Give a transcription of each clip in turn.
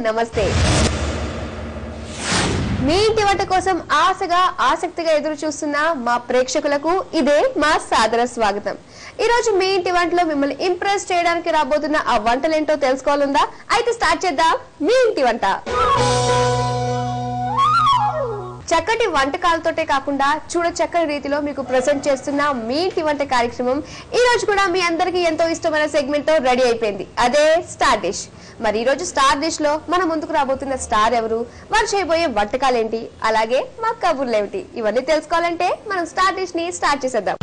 నమస్తే. మీ ఇంటి వంట కోసం ఆశగా ఆసక్తిగా ఎదురు చూస్తున్న మా ప్రేక్షకులకు ఇదే మా సాదర స్వాగతం. ఈ రోజు మీ ఇంటి వంటలో మిమ్మల్ని ఇంప్రెస్ చేయడానికి రాబోతున్న ఆ వంటలేంటో తెలుసుకోవాలందా? అయితే స్టార్ట్ చేద్దాం మీ ఇంటి వంట. చక్కటి వంటకాలతోటే కాకుండా చూడ చక్కని రీతిలో మీకు ప్రెజెంట్ చేస్తున్న మీ ఇంటి వంట కార్యక్రమం ఈ రోజు కూడా మీ అందరికీ ఎంతో ఇష్టమైన సెగ్మెంట్ తో రెడీ అయిపోయింది. అదే స్టార్ డిష్. మరి ఈ రోజు స్టార్ డిష్ లో మన ముందుకు రాబోతున్న స్టార్ ఎవరు, వారు చేయబోయే వంటకాలు ఏంటి, అలాగే మా కబుర్లు ఏమిటి, ఇవన్నీ తెలుసుకోవాలంటే మనం స్టార్ డిష్ ని స్టార్ట్ చేసేద్దాం.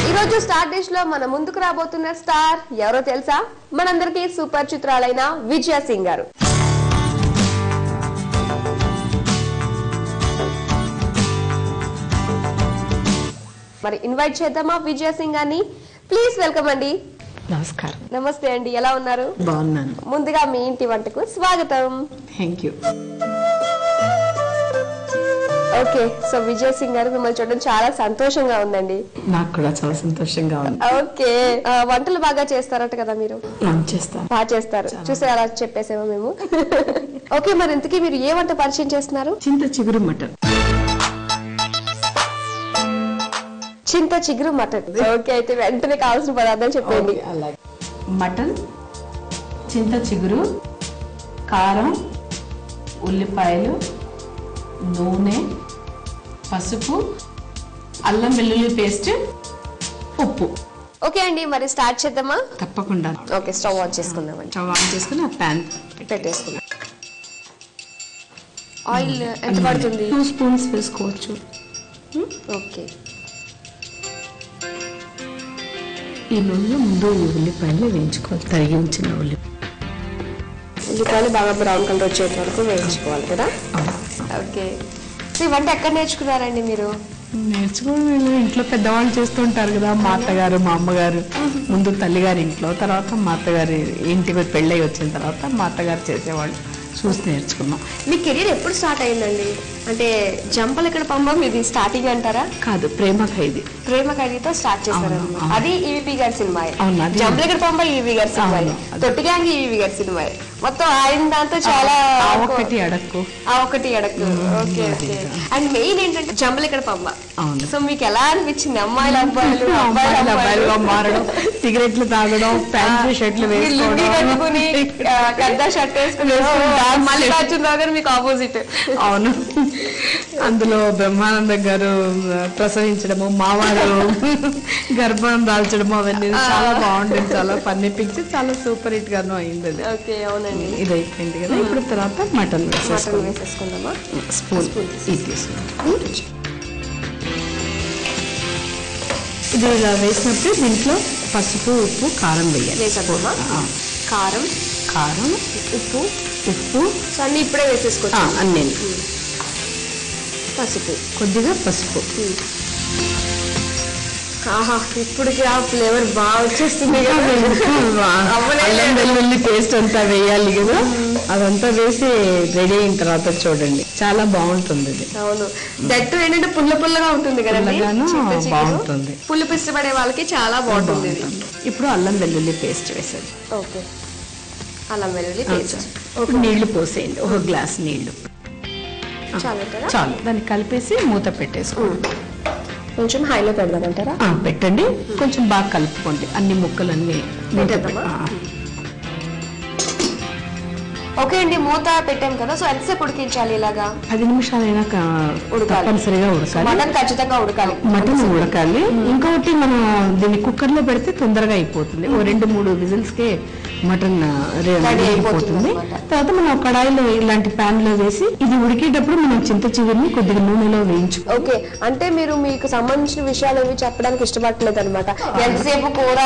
ఈ రోజు స్టార్ డిష్ లో మన ముందుకు రాబోతున్న స్టార్ ఎవరో తెలుసా? మనందరికీ సూపర్ చిత్రాలైన విజయ సింగ్ గారు. మరి ఇన్వైట్ చేద్దామా విజయ సింగ్ గారిని? ప్లీజ్ వెల్కమ్ అండి. నమస్కారం. నమస్తే అండి, ఎలా ఉన్నారు? బాగున్నాను. ముందుగా మీ ఇంటి వంటకు స్వాగతం. Thank you. Okay, so Vijay Singh గారు మిమ్మల్ని చూడడం చాలా సంతోషంగా ఉందండి. నాకు కూడా చాలా సంతోషంగా ఉంది. ఓకే, వంటలు బాగా చేస్తారట కదా మీరు? చేస్తాను. బాగా చేస్తారు. చూసే అలా చెప్పేసేమో మేము. ఓకే, మరి ఇంతకీ మీరు ఏ వంట పరిచయం చేస్తున్నారు? చింత చిగురు మటన్. చింత చిగురు మటన్. ఓకే, అయితే వెంటనే కావాల్సిన పదార్థాలు చెప్పండి. మటన్, చింత చిగురు, కారం, ఉల్లిపాయలు, నూనె, పసుపు, అల్లం వెల్లుల్లి పేస్ట్, ఉప్పు. ఓకే అండి, మరి స్టార్ట్ చేద్దామా? తప్పకుండా. ఓకే, స్టవ్ ఆన్ చేసుకుందామండి. స్టవ్ ఆన్ చేసుకుని ఆ ప్యాన్ పెట్టేసుకుందాం. ఆయిల్ ఎంత పడుతుంది? 2 స్పూన్స్ వేసుకోవచ్చు. ఓకే, ఈ నూనెలో ముందు ఉల్లిపాయలు వేయించుకోవాలి. తరిగి ఉంచిన ఉల్లిపాయలు బాగా బ్రౌన్ కలర్ వచ్చేంత వరకు వేయించుకోవాలి కదా? ఓకే, ఈ వంట ఎక్కడ నేర్చుకున్నారండి మీరు? నేర్చుకోవడం ఇంట్లో పెద్దవాళ్ళు చేస్తుంటారు కదా. మా అత్తగారు, మా అమ్మగారు, ముందు తల్లిగారి ఇంట్లో, తర్వాత మా అత్తగారి ఇంటికి పెళ్ళయి వచ్చిన తర్వాత మా అత్తగారు చేసేవాళ్ళు చూసి నేర్చుకున్నాం. మీ కెరీర్ ఎప్పుడు స్టార్ట్ అయిందండి? అంటే జంపలు ఇక్కడ పంపం ఇది స్టార్టింగ్ అంటారా? కాదు, ప్రేమ ఖైదీ. ప్రేమ ఖైదీతో స్టార్ట్ చేశారు. అది ఈవీపీ గారి సినిమా. జంపలు ఇక్కడ పంప ఈవీ గారి సినిమా, తొట్టి గ్యాంగ్ ఈవీ గారి సినిమా. మొత్తం ఆయన దాంతో చాలా ఒకటి అడక్కు. Okay okay. అండ్ మెయిన్ ఏంటంటే జంపలు ఇక్కడ పంప. సో మీకు ఎలా అనిపించింది? అమ్మాయిలు అబ్బాయిలుగా మారడం, సిగరెట్లు తాగడం, ప్యాంట్లు షర్ట్లు వేసుకుని కద్దా షర్ట్ వేసుకుని మల్లికార్జున రావు గారు మీకు ఆపోజిట్. అవును, అందులో బ్రహ్మానంద గారు ప్రసవించడము, మావారు గర్భం దాల్చడము, అవన్నీ చాలా బాగుంటుంది. చాలా ఫన్నీ పిక్చర్, చాలా సూపర్ హిట్ గాను అయింది అది. ఓకే, అవునండి. ఇది అయిపోయింది కదా. ఇప్పుడు తర్వాత మటన్ వేసేసుకుందామా? స్పూన్ ఇది తీసుకుంటాం. ఇది ఇలా వేసినప్పుడు దీంట్లో పసుపు, ఉప్పు, కారం వేయాలి. కారం, ఉప్పు, సో అన్ని ఇప్పుడే వేసేసుకోవచ్చు. అన్నీ. పసుపు, కొద్దిగా పసుపు. ఆహా, ఇప్పటికి ఆ ఫ్లేవర్ బాగా వచ్చేస్తుంది కదా. అల్లం వెల్లుల్లి పేస్ట్ అంతా వేయాలి కదా. అదంతా వేసి రెడీ అయిన తర్వాత చూడండి, చాలా బాగుంటుంది. అవును, దట్టు ఏంటంటే పుల్లగా ఉంటుంది కదా, బాగుంటుంది. పులుపు ఇష్టపడే వాళ్ళకి చాలా బాగుంటుంది. ఇప్పుడు అల్లం వెల్లుల్లి పేస్ట్ వేసేది. ఓకే, అల్లం వెల్లుల్లి పేస్ట్. నీళ్లు పోసేయండి, 1 గ్లాస్ నీళ్లు చాలు. దాన్ని కలిపేసి మూత పెట్టేసుకోండి. కొంచెం హైలో పెడదామంటారా? పెట్టండి, కొంచెం బాగా కలుపుకోండి అన్ని ముక్కలన్నీ. ఓకే అండి, మూత పెట్టాం కదా. సో ఎంతసేపు ఉడికించాలి? ఇలాగా 10 నిమిషాలైనా తప్పనిసరిగా ఉడకాలి. మటన్ ఖచ్చితంగా ఉడకాలి. మటన్ ఉడకాలి. ఇంకొకటి మనం దీన్ని కుక్కర్ లో పెడితే తొందరగా అయిపోతుంది. 2-3 విజిల్స్ కే మటన్ రెడీ అయిపోతుంది. తర్వాత మనం కడాయిలో ఇలాంటి ప్యాన్ లో వేసి ఇది ఉడికేటప్పుడు మనం చింత చిగురిని కొద్దిగా నూనెలో వేయించు. ఓకే, అంటే మీరు మీకు సంబంధించిన విషయాలు ఏవి చెప్పడానికి ఇష్టపడలేదు అనమాట. ఎంతసేపు కూర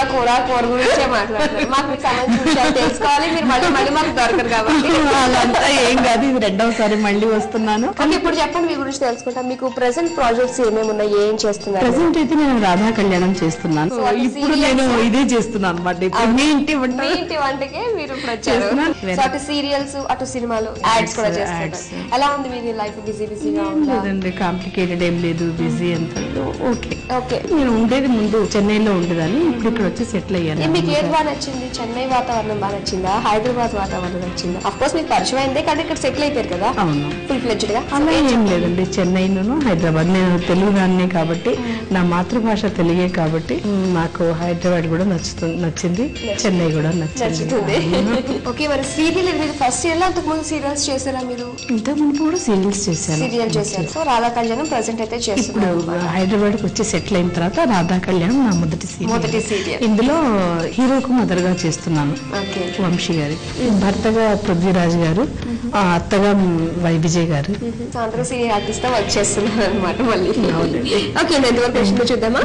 గురించే మాట్లాడుతున్నారు. మాకు సంబంధించిన విషయాలు తెలుసుకోవాలి, మీరు మళ్ళీ మాకు దొరకరు కాబట్టి. అదంతా ఏం కాదు, ఇది 2వసారి మళ్ళీ వస్తున్నాను. ఇప్పుడు చెప్పండి, మీ గురించి తెలుసుకుంటాం. మీకు ప్రెసెంట్ ప్రాజెక్ట్స్ ఏమేమి ఉన్నాయి, ఏం చేస్తున్నారు? ప్రెసెంట్ అయితే నేను రాధా కళ్యాణం చేస్తున్నాను. ఇప్పుడు నేను ఇదే చేస్తున్నాను అనమాట. మీ ఇంటి వంట వంటకే మీరు ఇప్పుడు వచ్చారు. చేస్తున్నాను. సో అటు సీరియల్స్ అటు సినిమాలు యాడ్స్ కూడా చేస్తారు. ఎలా ఉంది మీ లైఫ్? బిజీగా ఉందా? లేదండి, కాంప్లికేటెడ్ ఏం లేదు, బిజీ అంతా ఓకే. ఓకే. నేను ఉండేది ముందు చెన్నైలో ఉండేదాన్ని, ఇప్పుడు ఇక్కడ వచ్చి సెటిల్ అయ్యాను. మీకు ఏది బాగా నచ్చింది? చెన్నై వాతావరణం బాగా నచ్చిందా, హైదరాబాద్ వాతావరణం నచ్చిందా? అఫ్ కోర్స్ మీకు పరిచయం అయిందే కానీ ఇక్కడ సెటిల్ అయిపోయారు కదా అవును. ఫుల్ ఫ్లెడ్జ్డ్ గా. అలా ఏం లేదండి, చెన్నైను హైదరాబాద్. నేను తెలుగు దాన్నే కాబట్టి, నా మాతృభాష తెలుగే కాబట్టి నాకు హైదరాబాద్ కూడా నచ్చింది, చెన్నై కూడా నచ్చింది. ఓకే, మరి సీరియల్ మీరు ఫస్ట్ ఇయర్ లో అంతకు ముందు సీరియల్స్ చేశారా మీరు? ఇంతకు ముందు కూడా సీరియల్స్ చేశాను. సీరియల్ చేశారు. సో రాధా కళ్యాణం ప్రెసెంట్ అయితే చేస్తున్నారు. హైదరాబాద్ కి వచ్చి సెటిల్ అయిన తర్వాత రాధా కళ్యాణం నా మొదటి సీరియల్. ఇందులో హీరోకు మదర్ గా చేస్తున్నాను, వంశీ గారి. భర్తగా పృథ్వీరాజ్ గారు, అత్తగా విజయ్ గారు. అందరూ సీరియల్ ఆర్టిస్ట్ తో వర్క్ చేస్తున్నారు అనమాట మళ్ళీ. ఓకే, ఎంతవరకు వచ్చిందో చూద్దామా?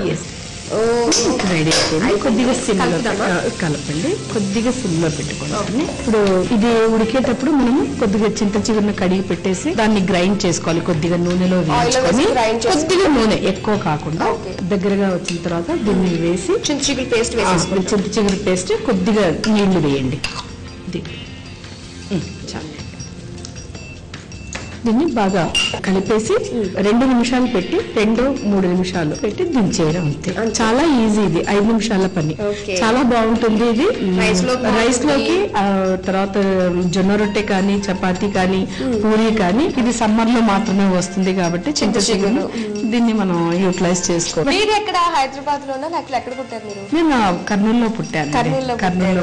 రెడీ అయిపోయింది. కొద్దిగా సిమ్లో కలపండి, కొద్దిగా సిమ్లో పెట్టుకోవాలి. ఇప్పుడు ఇది ఉడికేటప్పుడు మనం కొద్దిగా చింత చిగురును కడిగి పెట్టేసి దాన్ని గ్రైండ్ చేసుకోవాలి. కొద్దిగా నూనెలో వేసుకొని, కొద్దిగా నూనె ఎక్కువ కాకుండా దగ్గరగా వచ్చిన తర్వాత దీన్ని వేసి చింత చిగురు పేస్ట్ కొద్దిగా నీళ్లు వేయండి. దీన్ని బాగా కలిపేసి 2 నిమిషాలు పెట్టి 2-3 నిమిషాలు పెట్టి దించేయడం అంతే. చాలా ఈజీ, ఇది 5 నిమిషాల పని. చాలా బాగుంటుంది ఇది రైస్ లోకి. తర్వాత జొన్న రొట్టె కానీ, చపాతీ కానీ, పూరి కానీ. ఇది సమ్మర్ లో మాత్రమే వస్తుంది కాబట్టి చింత చిగురు దీన్ని మనం యూటిలైజ్ చేసుకోవాలి. మీరు ఎక్కడ హైదరాబాద్ లోనా లేకపోతే ఎక్కడ పుట్టారు మీరు? నేను కర్నూలులో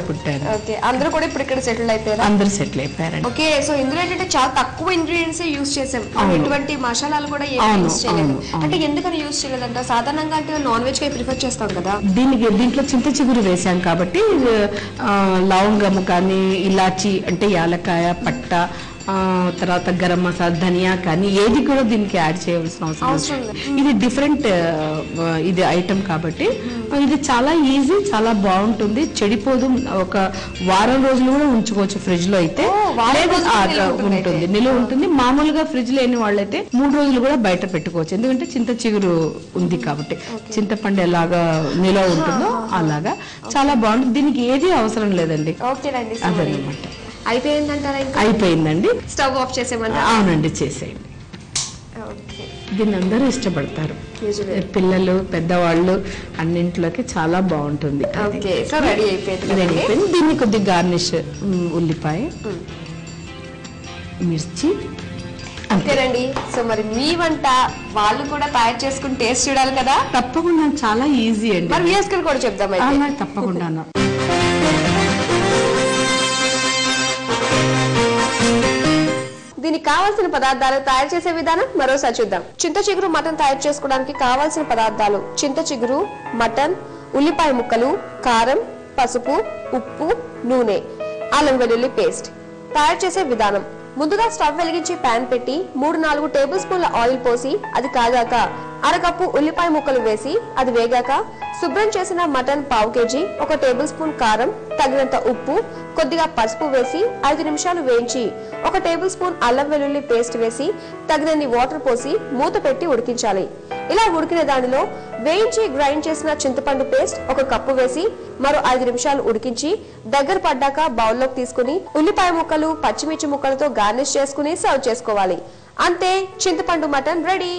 పుట్టాను. అందరూ కూడా ఇప్పుడు ఇక్కడ సెటిల్ అయిపోయారు. అందరూ సెటిల్ అయిపోయారు. ఓకే, సో ఇందులో ఏంటంటే చాలా తక్కువ ఇంగ్రీడియంట్స్ యూస్ చేసాం, ఎటువంటి మసాలాలు కూడా యూస్ చేయలేదు. అంటే ఎందుకని యూస్ చేయలేదంట? సాధారణంగా అంటే నాన్ వెజ్ కి ప్రిఫర్ చేస్తాం కదా, దీంట్లో చింత చిగురు వేసాం కాబట్టి లవంగము కానీ, ఇలాచి అంటే యాలకాయ, పట్ట, తర్వాత గరం మసాలా, ధనియా కానీ ఏది కూడా దీనికి యాడ్ చేయవలసిన అవసరం లేదు. ఇది డిఫరెంట్ ఇది ఐటమ్ కాబట్టి ఇది చాలా ఈజీ, చాలా బాగుంటుంది, చెడిపోదు. ఒక వారం రోజులు కూడా ఉంచుకోవచ్చు ఫ్రిడ్జ్ లో అయితే, ఉంటుంది, నిలువ ఉంటుంది. మామూలుగా ఫ్రిడ్జ్ లేని వాళ్ళైతే 3 రోజులు కూడా బయట పెట్టుకోవచ్చు, ఎందుకంటే చింత చిగురు ఉంది కాబట్టి. చింతపండు ఎలాగా నిలువ ఉంటుందో అలాగా చాలా బాగుంటుంది. దీనికి ఏది అవసరం లేదండి. అదనమాట. అయిపోయిందండి. స్టవ్ ఆఫ్ చేసేమంటారా? అవునండి, చేసేయండి. దీన్ని అందరూ ఇష్టపడతారు, పిల్లలు, పెద్దవాళ్ళు అన్నింటిలోకి చాలా బాగుంటుంది. రెడీ అయిపోయింది. దీన్ని కొద్దిగా గార్నిష్ ఉల్లిపాయ, మిర్చి అంతేనండి. సో మరి మీ వంట వాళ్ళు కూడా తయారు చేసుకుని టేస్ట్ చూడాలి కదా. తప్పకుండా, చాలా ఈజీ అండి. మరి వ్యూయర్స్ కూడా చెప్దాం. తప్పకుండా. దీనికి కావాల్సిన పదార్థాలు, తయారు చేసే విధానం మరోసారి చూద్దాం. చింత చిగురు మటన్ తయారు చేసుకోవడానికి కావాల్సిన పదార్థాలు: చింత చిగురు, మటన్, ఉల్లిపాయ ముక్కలు, కారం, పసుపు, ఉప్పు, నూనె, అల్లం వెల్లుల్లి పేస్ట్. తయారు చేసే విధానం: ముందుగా స్టవ్ వెలిగించి ప్యాన్ పెట్టి 3-4 టేబుల్ స్పూన్ల ఆయిల్ పోసి అది కాగాక 1/2 కప్పు ఉల్లిపాయ ముక్కలు వేసి అది వేగాక శుభ్రం చేసిన మటన్ 1/2 kg, 1 టేబుల్ స్పూన్ కారం, తగినంత ఉప్పు, కొద్దిగా పసుపు వేసి 5 నిమిషాలు వేయించి 1 టేబుల్ స్పూన్ అల్లం వెల్లుల్లి పేస్ట్ వేసి తగినన్ని వాటర్ పోసి మూత పెట్టి ఉడికించాలి. ఇలా ఉడికిన దానిలో వేయించి గ్రైండ్ చేసిన చింతపండు పేస్ట్ 1 కప్పు వేసి మరో 5 నిమిషాలు ఉడికించి దగ్గర పడ్డాక బౌల్లోకి తీసుకుని ఉల్లిపాయ ముక్కలు, పచ్చిమిర్చి ముక్కలతో గార్నిష్ చేసుకుని సర్వ్ చేసుకోవాలి. అంతే, చింతపండు మటన్ రెడీ.